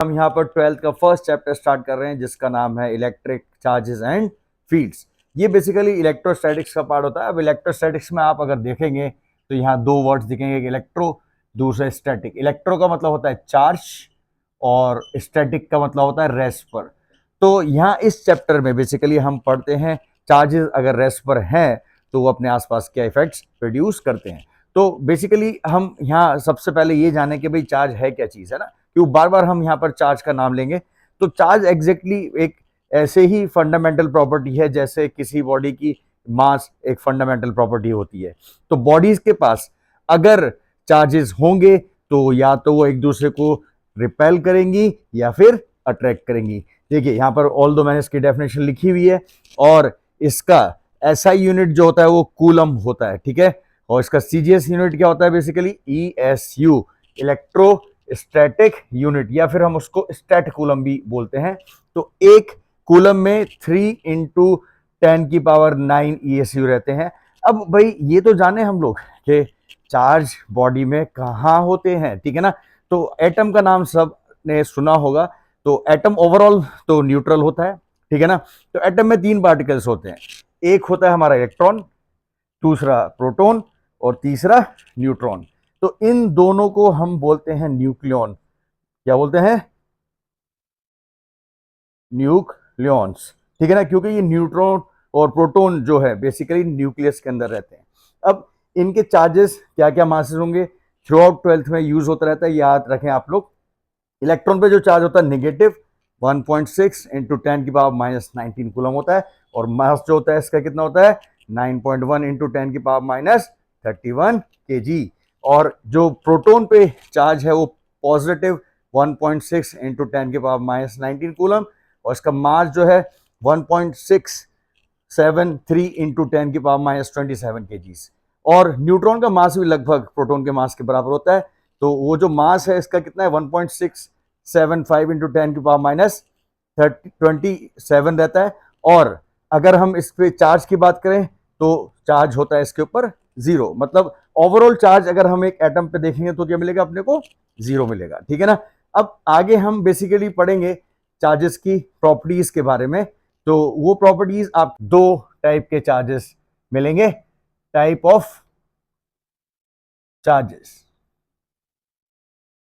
हम यहाँ पर 12th का फर्स्ट चैप्टर स्टार्ट कर रहे हैं जिसका नाम है इलेक्ट्रिक चार्जेस एंड फील्ड्स। ये बेसिकली इलेक्ट्रोस्टैटिक्स का पार्ट होता है। अब इलेक्ट्रोस्टैटिक्स में आप अगर देखेंगे तो यहाँ दो वर्ड्स दिखेंगे, एक इलेक्ट्रो, दूसरा स्टैटिक। इलेक्ट्रो का मतलब होता है चार्ज और स्टैटिक का मतलब होता है रेस्ट पर। तो यहाँ इस चैप्टर में बेसिकली हम पढ़ते हैं चार्जेस अगर रेस्ट पर हैं तो वो अपने आसपास क्या इफेक्ट्स प्रोड्यूस करते हैं। तो बेसिकली हम यहाँ सबसे पहले ये जाने कि भाई चार्ज है क्या चीज़, है ना, क्यों बार बार हम यहाँ पर चार्ज का नाम लेंगे। तो चार्ज एग्जैक्टली एक ऐसे ही फंडामेंटल प्रॉपर्टी है जैसे किसी बॉडी की मास एक फंडामेंटल प्रॉपर्टी होती है। तो बॉडीज के पास अगर चार्जेस होंगे तो या तो वो एक दूसरे को रिपेल करेंगी या फिर अट्रैक्ट करेंगी। देखिए यहाँ पर ऑल दो मैंने इसकी डेफिनेशन लिखी हुई है और इसका एसआई यूनिट जो होता है वो कूलम होता है, ठीक है। और इसका सीजीएस यूनिट क्या होता है, बेसिकली ईएसयू, इलेक्ट्रोस्टैटिक यूनिट, या फिर हम उसको स्टैट कूलम भी बोलते हैं। तो एक कूलम में 3 × 10⁹ ईएसयू रहते हैं। अब भाई ये तो जाने हम लोग कि चार्ज बॉडी में कहाँ होते हैं, ठीक है ना। तो एटम का नाम सब ने सुना होगा। तो एटम ओवरऑल तो न्यूट्रल होता है, ठीक है ना। तो एटम में 3 पार्टिकल्स होते हैं, एक होता है हमारा इलेक्ट्रॉन, दूसरा प्रोटॉन और तीसरा न्यूट्रॉन। तो इन दोनों को हम बोलते हैं न्यूक्लियॉन। क्या बोलते हैं? न्यूक्लियॉन्स, ठीक है ना, क्योंकि ये न्यूट्रॉन और प्रोटॉन जो है बेसिकली न्यूक्लियस के अंदर रहते हैं। अब इनके चार्जेस क्या क्या मासेस होंगे थ्रू आउट 12th में यूज होता रहता है, याद रखें आप लोग। इलेक्ट्रॉन पे जो चार्ज होता है नेगेटिव 1.6 × 10⁻⁻19 कूलम होता है, और मास जो होता है इसका कितना होता है 9.1 × 10⁻31 kg। और जो प्रोटॉन पे चार्ज है वो पॉजिटिव 1.6 × 10⁻19 कूलम, और इसका मास जो है 1.673 × 10⁻27 kg। और न्यूट्रॉन का मास भी लगभग प्रोटॉन के मास के बराबर होता है। तो वो जो मास है इसका कितना है 1.675 × 10⁻27 रहता है। और अगर हम इस पे चार्ज की बात करें तो चार्ज होता है इसके ऊपर 0, मतलब ओवरऑल चार्ज अगर हम एक एटम पे देखेंगे तो क्या मिलेगा अपने को 0 मिलेगा, ठीक है ना। अब आगे हम बेसिकली पढ़ेंगे चार्जेस की प्रॉपर्टीज के बारे में। तो वो प्रॉपर्टीज आप 2 टाइप के चार्जेस मिलेंगे, टाइप ऑफ चार्जेस।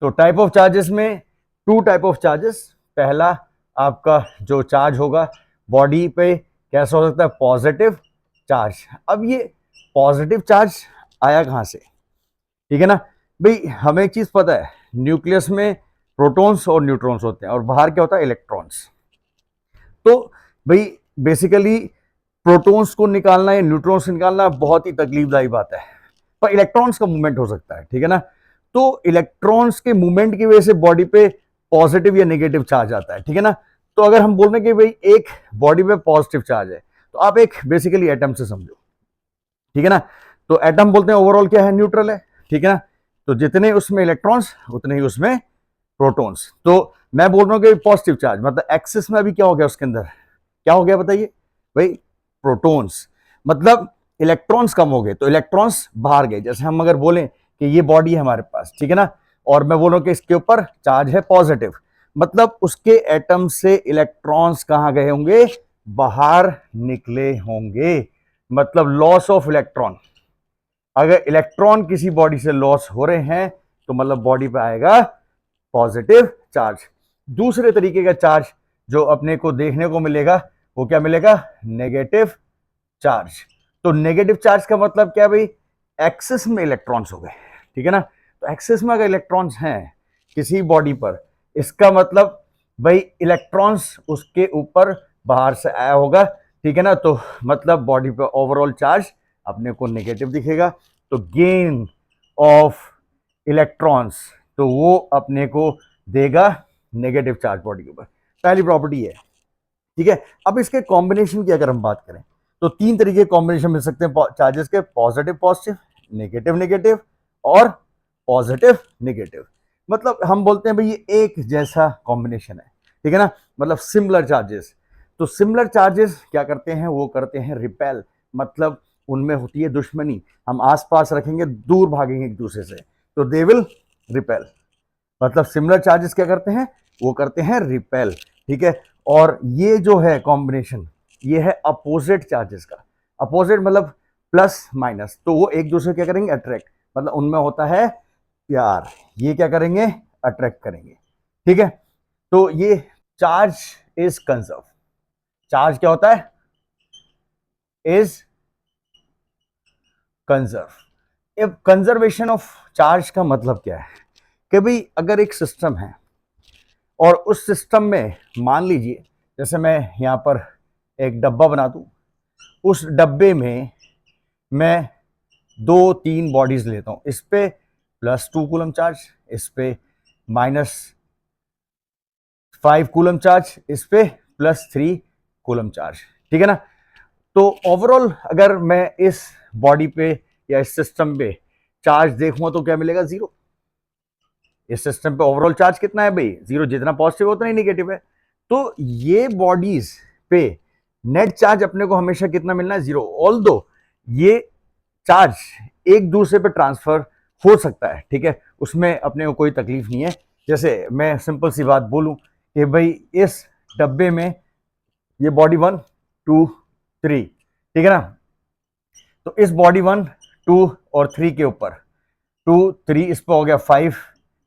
तो टाइप ऑफ चार्जेस में 2 टाइप ऑफ चार्जेस। पहला आपका जो चार्ज होगा बॉडी पे कैसा हो सकता है, पॉजिटिव चार्ज। अब ये पॉजिटिव चार्ज आया कहां से, ठीक है ना भाई। हमें एक चीज पता है, न्यूक्लियस में प्रोटॉन्स और न्यूट्रॉन्स होते हैं और बाहर क्या होता है इलेक्ट्रॉन्स। तो भाई बेसिकली प्रोटॉन्स को निकालना या न्यूट्रॉन्स को निकालना बहुत ही तकलीफदायी बात है, पर इलेक्ट्रॉन्स का मूवमेंट हो सकता है, ठीक है ना। तो इलेक्ट्रॉन्स के मूवमेंट की वजह से बॉडी पे पॉजिटिव या नेगेटिव चार्ज आता है, ठीक है ना। तो अगर हम बोल रहे हैं कि भाई एक बॉडी पे पॉजिटिव चार्ज है तो आप एक बेसिकली एटम से समझो, ठीक है ना। तो एटम बोलते हैं ओवरऑल क्या है, न्यूट्रल है, ठीक है ना। तो जितने उसमें इलेक्ट्रॉन्स उतने ही उसमें प्रोटॉन्स। तो मैं बोल रहा हूँ कि पॉजिटिव चार्ज मतलब एक्सिस में अभी क्या हो गया, उसके अंदर क्या हो गया बताइए भाई, प्रोटॉन्स। मतलब इलेक्ट्रॉन्स कम हो गए तो इलेक्ट्रॉन्स बाहर गए। जैसे हम अगर बोलें कि ये बॉडी है हमारे पास, ठीक है ना, और मैं बोल रहा हूं कि इसके ऊपर चार्ज है पॉजिटिव, मतलब उसके एटम से इलेक्ट्रॉन्स कहां गए होंगे, बाहर निकले होंगे, मतलब लॉस ऑफ इलेक्ट्रॉन। अगर इलेक्ट्रॉन किसी बॉडी से लॉस हो रहे हैं तो मतलब बॉडी पे आएगा पॉजिटिव चार्ज। दूसरे तरीके का चार्ज जो अपने को देखने को मिलेगा वो क्या मिलेगा, नेगेटिव चार्ज। तो नेगेटिव चार्ज का मतलब क्या भाई, एक्सिस में इलेक्ट्रॉन्स हो गए, ठीक है ना। तो एक्सिस में अगर इलेक्ट्रॉन्स हैं किसी बॉडी पर, इसका मतलब भाई इलेक्ट्रॉन्स उसके ऊपर बाहर से आया होगा, ठीक है ना। तो मतलब बॉडी पर ओवरऑल चार्ज अपने को नेगेटिव दिखेगा। तो गेन ऑफ इलेक्ट्रॉन्स तो वो अपने को देगा नेगेटिव चार्ज बॉडी के ऊपर, पहली प्रॉपर्टी है, ठीक है। अब इसके कॉम्बिनेशन की अगर हम बात करें तो 3 तरीके कॉम्बिनेशन मिल सकते हैं चार्जेस के, पॉजिटिव पॉजिटिव, नेगेटिव नेगेटिव और पॉजिटिव नेगेटिव। मतलब हम बोलते हैं भाई ये एक जैसा कॉम्बिनेशन है, ठीक है ना, मतलब सिमिलर चार्जेस। तो सिमिलर चार्जेस क्या करते हैं, वो करते हैं रिपेल, मतलब उनमें होती है दुश्मनी। हम आसपास रखेंगे दूर भागेंगे एक दूसरे से, तो दे विल रिपेल। मतलब सिमिलर चार्जेस क्या करते हैं, वो करते हैं रिपेल, ठीक है। और ये जो है कॉम्बिनेशन, ये है अपोजिट चार्जेस का। अपोजिट मतलब प्लस माइनस, तो वो एक दूसरे क्या करेंगे, अट्रैक्ट, मतलब उनमें होता है प्यार, ये क्या करेंगे, अट्रैक्ट करेंगे, ठीक है। तो ये चार्ज इज कंजर्व, चार्ज क्या होता है, इज कंजर्व। अब कंजर्वेशन ऑफ चार्ज का मतलब क्या है कि भाई अगर एक सिस्टम है और उस सिस्टम में मान लीजिए, जैसे मैं यहां पर एक डब्बा बना दूं, उस डब्बे में मैं 2-3 बॉडीज लेता हूं, इस पे +2 कूलम चार्ज, इस पे -5 कूलम चार्ज, इस पे +3 कूलम चार्ज, ठीक है ना। तो ओवरऑल अगर मैं इस बॉडी पे या इस सिस्टम पे चार्ज देखूंगा तो क्या मिलेगा, 0। इस सिस्टम पे ओवरऑल चार्ज कितना है भाई, 0, जितना पॉजिटिव उतना ही निगेटिव है। तो ये बॉडीज पे नेट चार्ज अपने को हमेशा कितना मिलना है, 0। ऑल्दो ये चार्ज एक दूसरे पे ट्रांसफर हो सकता है, ठीक है, उसमें अपने को कोई तकलीफ नहीं है। जैसे मैं सिंपल सी बात बोलूं कि भाई इस डब्बे में ये बॉडी 1, 2, 3, ठीक है ना, तो इस बॉडी 1, 2 और 3 के ऊपर 2, 3, इस पर हो गया 5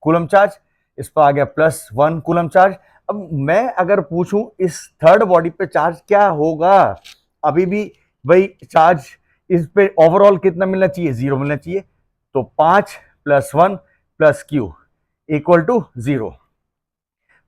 कूलम चार्ज, इस पर आ गया +1 कूलम चार्ज। अब मैं अगर पूछूं इस थर्ड बॉडी पे चार्ज क्या होगा, अभी भी भाई चार्ज इस पे ओवरऑल कितना मिलना चाहिए, 0 मिलना चाहिए। तो 5 + 1 + Q = 0।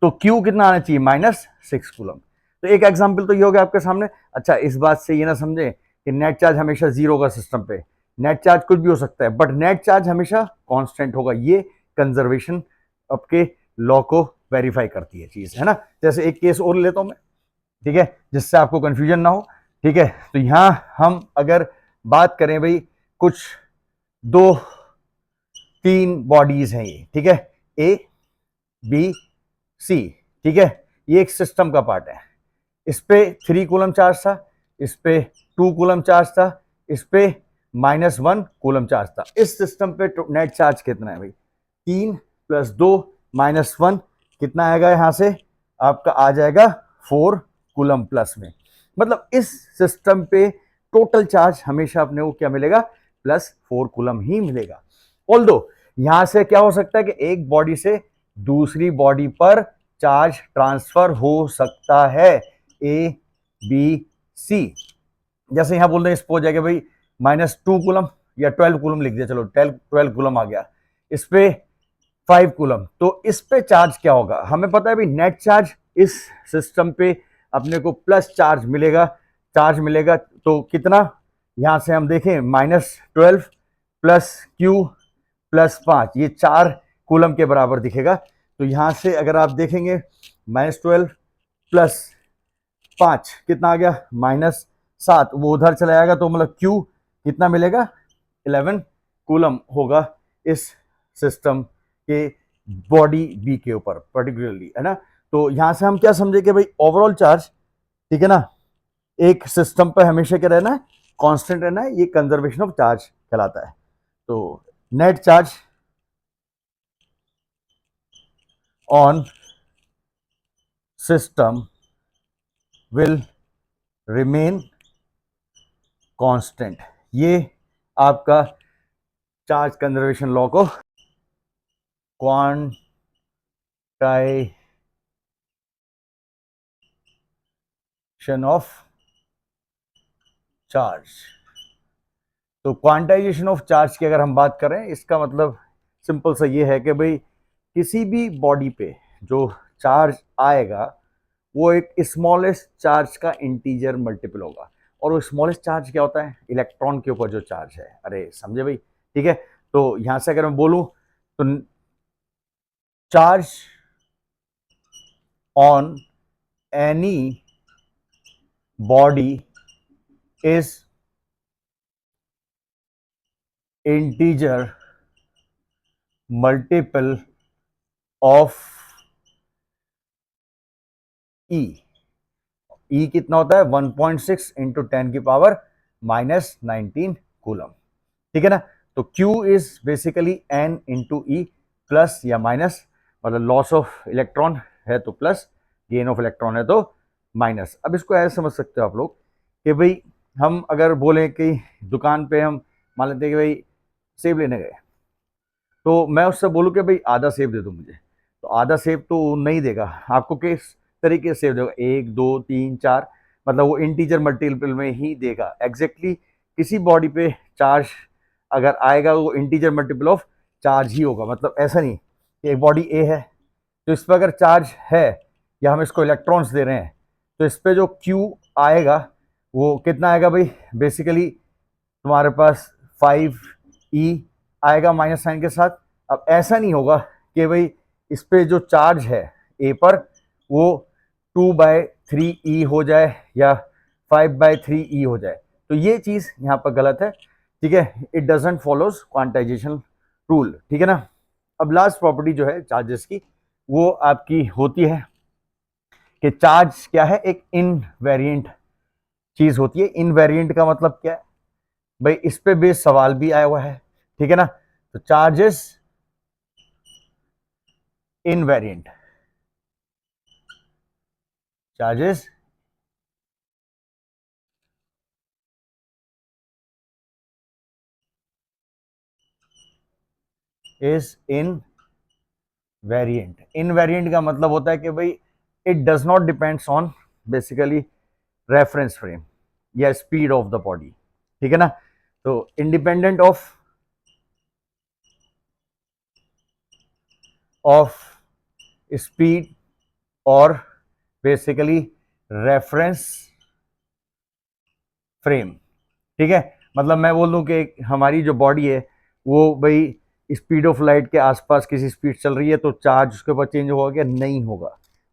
तो Q कितना आना चाहिए, -6 कूलम। तो एक एग्जाम्पल तो ये हो गया आपके सामने। अच्छा, इस बात से ये ना समझे कि नेट चार्ज हमेशा 0 होगा सिस्टम पे, नेट चार्ज कुछ भी हो सकता है, बट नेट चार्ज हमेशा कांस्टेंट होगा। ये कंजर्वेशन आपके लॉ को वेरीफाई करती है चीज, है ना। जैसे एक केस और लेता हूं मैं, ठीक है, जिससे आपको कंफ्यूजन ना हो, ठीक है। तो यहां हम अगर बात करें भाई, कुछ 2-3 बॉडीज हैं ये, ठीक है, A, B, C, ठीक है, ये एक सिस्टम का पार्ट है। इस पे 3 कूलम चार्ज था, इस पे 2 कूलम चार्ज था, इस पे -1 कूलम चार्ज था। इस सिस्टम पे नेट चार्ज कितना है भाई, 3 + 2 -1 कितना आएगा, यहां से आपका आ जाएगा 4 कूलम प्लस में। मतलब इस सिस्टम पे टोटल चार्ज हमेशा अपने को क्या मिलेगा, +4 कूलम ही मिलेगा। ऑल्दो यहां से क्या हो सकता है कि एक बॉडी से दूसरी बॉडी पर चार्ज ट्रांसफर हो सकता है, A, B, C। जैसे यहां बोल रहे हैं, इसको हो जाएगा भाई -2 कूलम या 12 कूलम लिख दिया, चलो 12 कूलम आ गया, इस पे 5 कूलम। तो इस पे चार्ज क्या होगा, हमें पता है भाई नेट चार्ज इस सिस्टम पे अपने को प्लस चार्ज मिलेगा। तो कितना, यहां से हम देखें -12 + Q + 5, ये 4 कूलम के बराबर दिखेगा। तो यहां से अगर आप देखेंगे -12 + 5 कितना आ गया, -7, वो उधर चला जाएगा, तो मतलब Q कितना मिलेगा, 11 कूलम होगा इस सिस्टम के बॉडी बी के ऊपर पर्टिकुलरली, है ना। तो यहां से हम क्या समझे कि भाई ओवरऑल चार्ज, ठीक है ना, एक सिस्टम पे हमेशा क्या रहना है, कांस्टेंट रहना है, ये कंजर्वेशन ऑफ चार्ज कहलाता है। तो net charge on system will remain constant, ये आपका चार्ज कंजर्वेशन लॉ को क्वांटाइजेशन ऑफ चार्ज। तो क्वांटाइजेशन ऑफ चार्ज की अगर हम बात करें, इसका मतलब सिंपल सा ये है कि भाई किसी भी बॉडी पे जो चार्ज आएगा वो एक स्मॉलेस्ट चार्ज का इंटीजर मल्टीपल होगा। और वो स्मॉलेस्ट चार्ज क्या होता है, इलेक्ट्रॉन के ऊपर जो चार्ज है, अरे समझे भाई, ठीक है। तो यहां से अगर मैं बोलूं तो charge on any body is integer multiple of e. E कितना होता है, 1.6 इंटू 10⁻⁻19 कूलम, ठीक है ना। तो Q is basically N into E, plus या माइनस मतलब लॉस ऑफ इलेक्ट्रॉन है तो प्लस, गेन ऑफ इलेक्ट्रॉन है तो माइनस। अब इसको ऐसे समझ सकते हो आप लोग कि भाई हम अगर बोलें कि दुकान पे हम मान लेते हैं कि भाई सेब लेने गए, तो मैं उससे बोलूँ कि भाई आधा सेब दे दो मुझे, तो आधा सेब तो नहीं देगा आपको, किस तरीके से सेब देगा, 1 2 3 4, मतलब वो इंटीजर मल्टीपल में ही देगा एग्जैक्टली। किसी बॉडी पे चार्ज अगर आएगा वो इंटीजर मल्टीपल ऑफ चार्ज ही होगा। मतलब ऐसा नहीं कि एक बॉडी ए है तो इस पर अगर चार्ज है या हम इसको इलेक्ट्रॉन्स दे रहे हैं तो इस पर जो क्यू आएगा वो कितना आएगा भाई, बेसिकली तुम्हारे पास 5e आएगा माइनस साइन के साथ। अब ऐसा नहीं होगा कि भाई इस पे जो चार्ज है ए पर वो 2/3e हो जाए या 5/3e हो जाए, तो ये चीज यहाँ पर गलत है, ठीक है। It doesn't follows quantization rule, ठीक है ना। अब लास्ट प्रॉपर्टी जो है चार्जेस की वो आपकी होती है कि चार्ज क्या है, एक इनवेरिएंट चीज होती है। इनवेरिएंट का मतलब क्या है भाई, इस पे बेस सवाल भी आया हुआ है, ठीक है ना। तो charges invariant, charges is invariant का मतलब होता है कि भाई it does not depends on basically reference frame या स्पीड ऑफ द बॉडी, ठीक है ना। तो इंडिपेंडेंट ऑफ स्पीड और बेसिकली रेफरेंस फ्रेम, ठीक है। मतलब मैं बोल दूं कि हमारी जो बॉडी है वो भाई स्पीड ऑफ लाइट के आसपास किसी स्पीड चल रही है तो चार्ज उसके ऊपर चेंज होगा क्या, नहीं होगा।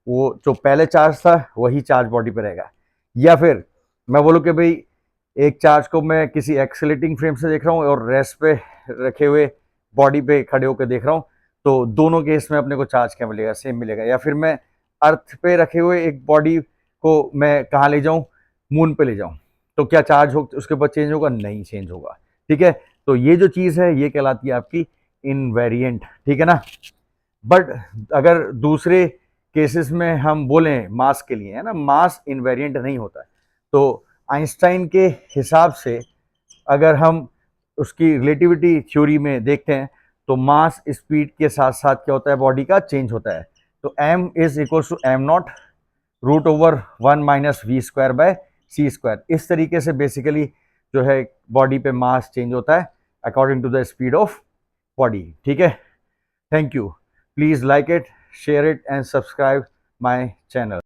वो जो पहले चार्ज था वही चार्ज बॉडी पे रहेगा। या फिर मैं बोलूँ कि भाई एक चार्ज को मैं किसी एक्सेलेटिंग फ्रेम से देख रहा हूँ और रेस्ट पे रखे हुए बॉडी पे खड़े होकर देख रहा हूँ, तो दोनों केस में अपने को चार्ज क्या मिलेगा, सेम मिलेगा। या फिर मैं अर्थ पे रखे हुए एक बॉडी को मैं कहाँ ले जाऊँ, मून पे ले जाऊँ, तो क्या चार्ज हो उसके ऊपर चेंज होगा, नहीं चेंज होगा, ठीक है। तो ये जो चीज़ है ये कहलाती है आपकी इनवेरिएंट, ठीक है ना। बट अगर दूसरे केसेस में हम बोलें मास के लिए, है ना, मास इनवेरिएंट नहीं होता है। तो आइंस्टाइन के हिसाब से अगर हम उसकी रिलेटिविटी थ्योरी में देखते हैं तो मास स्पीड के साथ साथ क्या होता है, बॉडी का चेंज होता है। तो m is equal to m0 √1 - v²/c²। इस तरीके से बेसिकली जो है बॉडी पे मास चेंज होता है according to the speed of body, ठीक है। Thank you, please like it, share it and subscribe my channel.